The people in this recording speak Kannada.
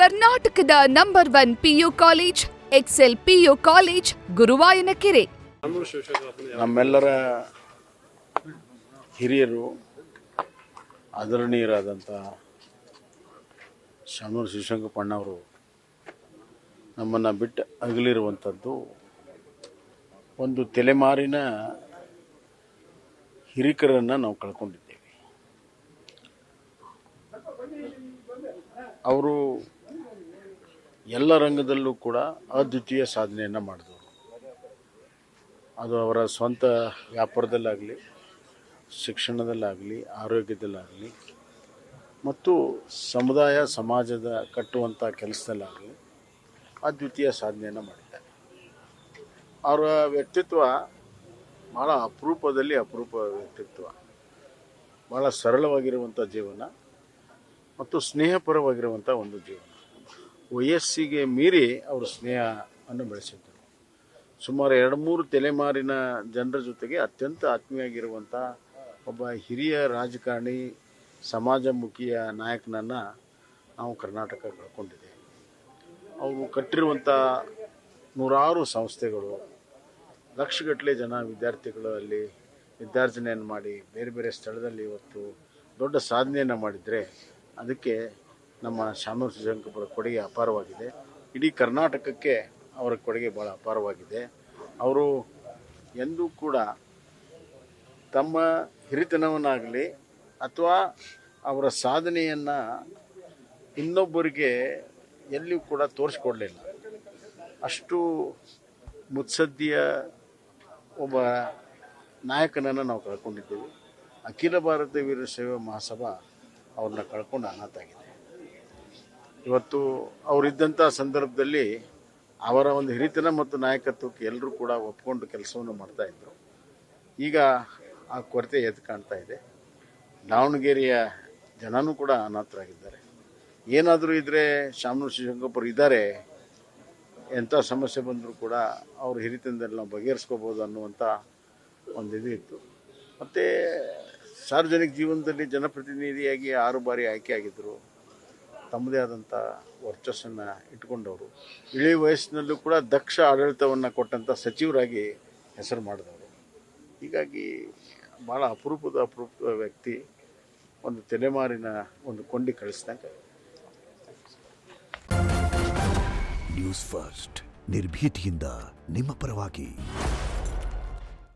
ಕರ್ನಾಟಕದ number 1 PU college Excel PU college Guruvayanakere. ನಮ್ಮೆಲ್ಲರ ಹಿರಿಯರು ಆದರಣೀಯರಾದಂಥ ಶಾಮನೂರು ಶಿವಶಂಕರಪ್ಪಣ್ಣವರು ನಮ್ಮನ್ನು ಬಿಟ್ಟು ಅಗಲಿರುವಂಥದ್ದು ಒಂದು ತಲೆಮಾರಿನ ಹಿರಿಕರನ್ನು ನಾವು ಕಳ್ಕೊಂಡಿದ್ದೇವೆ. ಅವರು ಎಲ್ಲ ರಂಗದಲ್ಲೂ ಕೂಡ ಅದ್ವಿತೀಯ ಸಾಧನೆಯನ್ನು ಮಾಡಿದವರು. ಅದು ಅವರ ಸ್ವಂತ ವ್ಯಾಪಾರದಲ್ಲಾಗಲಿ, ಶಿಕ್ಷಣದಲ್ಲಾಗಲಿ, ಆರೋಗ್ಯದಲ್ಲಾಗಲಿ ಮತ್ತು ಸಮುದಾಯ ಸಮಾಜದ ಕಟ್ಟುವಂಥ ಕೆಲಸದಲ್ಲಾಗಲಿ ಅದ್ವಿತೀಯ ಸಾಧನೆಯನ್ನು ಮಾಡಿದ್ದಾರೆ. ಅವರ ವ್ಯಕ್ತಿತ್ವ ಭಾಳ ಅಪರೂಪದಲ್ಲಿ ಅಪರೂಪ ವ್ಯಕ್ತಿತ್ವ, ಭಾಳ ಸರಳವಾಗಿರುವಂಥ ಜೀವನ ಮತ್ತು ಸ್ನೇಹಪರವಾಗಿರುವಂಥ ಒಂದು ಜೀವನ. ವಯಸ್ಸಿಗೆ ಮೀರಿ ಅವರು ಸ್ನೇಹವನ್ನು ಬೆಳೆಸಿದ್ದರು. ಸುಮಾರು 2-3 ತಲೆಮಾರಿನ ಜನರ ಜೊತೆಗೆ ಅತ್ಯಂತ ಆತ್ಮೀಯಾಗಿರುವಂಥ ಒಬ್ಬ ಹಿರಿಯ ರಾಜಕಾರಣಿ, ಸಮಾಜಮುಖಿಯ ನಾಯಕನನ್ನು ನಾವು ಕರ್ನಾಟಕ ಕಳ್ಕೊಂಡಿದ್ದೇವೆ. ಅವರು ಕಟ್ಟಿರುವಂಥ ನೂರಾರು ಸಂಸ್ಥೆಗಳು, ಲಕ್ಷಗಟ್ಟಲೆ ಜನ ವಿದ್ಯಾರ್ಥಿಗಳು ಅಲ್ಲಿ ವಿದ್ಯಾರ್ಜನೆಯನ್ನು ಮಾಡಿ ಬೇರೆ ಬೇರೆ ಸ್ಥಳದಲ್ಲಿ ಇವತ್ತು ದೊಡ್ಡ ಸಾಧನೆಯನ್ನು ಮಾಡಿದರೆ ಅದಕ್ಕೆ ನಮ್ಮ ಶಾಮನೂರು ಶಿವಶಂಕರಪ್ಪರ ಕೊಡುಗೆ ಅಪಾರವಾಗಿದೆ. ಇಡೀ ಕರ್ನಾಟಕಕ್ಕೆ ಅವರ ಕೊಡುಗೆ ಭಾಳ ಅಪಾರವಾಗಿದೆ. ಅವರು ಎಂದೂ ಕೂಡ ತಮ್ಮ ಹಿರಿತನವನ್ನಾಗಲಿ ಅಥವಾ ಅವರ ಸಾಧನೆಯನ್ನು ಇನ್ನೊಬ್ಬರಿಗೆ ಎಲ್ಲಿಯೂ ಕೂಡ ತೋರಿಸ್ಕೊಡ್ಲಿಲ್ಲ. ಅಷ್ಟು ಮುತ್ಸದ್ದಿಯ ಒಬ್ಬ ನಾಯಕನನ್ನು ನಾವು ಕಳ್ಕೊಂಡಿದ್ದೇವೆ. ಅಖಿಲ ಭಾರತ ವೀರಶೈವ ಮಹಾಸಭಾ ಅವ್ರನ್ನ ಕಳ್ಕೊಂಡು ಅನಾಥ ಆಗಿದೆ. ಇವತ್ತು ಅವರಿದ್ದಂಥ ಸಂದರ್ಭದಲ್ಲಿ ಅವರ ಒಂದು ಹಿರಿತನ ಮತ್ತು ನಾಯಕತ್ವಕ್ಕೆ ಎಲ್ಲರೂ ಕೂಡ ಒಪ್ಕೊಂಡು ಕೆಲಸವನ್ನು ಮಾಡ್ತಾಯಿದ್ರು. ಈಗ ಆ ಕೊರತೆ ಎದ್ದು ಕಾಣ್ತಾ ಇದೆ. ದಾವಣಗೆರೆಯ ಜನನೂ ಕೂಡ ಅನಾಥರಾಗಿದ್ದಾರೆ. ಏನಾದರೂ ಇದ್ದರೆ ಶಾಮನೂರು ಶಿವಶಂಕರಪ್ಪರು ಇದ್ದಾರೆ, ಎಂಥ ಸಮಸ್ಯೆ ಬಂದರೂ ಕೂಡ ಅವ್ರ ಹಿರಿತನದಲ್ಲಿ ನಾವು ಬಗೆಹರಿಸ್ಕೋಬೋದು ಅನ್ನುವಂಥ ಒಂದು ಇದು ಇತ್ತು. ಮತ್ತು ಸಾರ್ವಜನಿಕ ಜೀವನದಲ್ಲಿ ಜನಪ್ರತಿನಿಧಿಯಾಗಿ 6 ಬಾರಿ ಆಯ್ಕೆಯಾಗಿದ್ದರು. ತಮ್ಮದೇ ಆದಂಥ ವರ್ಚಸ್ಸನ್ನು ಇಟ್ಕೊಂಡವರು. ಇಳಿ ವಯಸ್ಸಿನಲ್ಲೂ ಕೂಡ ದಕ್ಷ ಆಡಳಿತವನ್ನು ಕೊಟ್ಟಂಥ ಸಚಿವರಾಗಿ ಹೆಸರು ಮಾಡಿದವರು. ಹೀಗಾಗಿ ಭಾಳ ಅಪರೂಪದ ವ್ಯಕ್ತಿ. ಒಂದು ತಲೆಮಾರಿನ ಒಂದು ಕೊಂಡಿ ಕಳಿಸ್ದಂಗೆ. ನ್ಯೂಸ್ ಫಸ್ಟ್ ನಿರ್ಭೀತಿಯಿಂದ ನಿಮ್ಮ ಪರವಾಗಿ.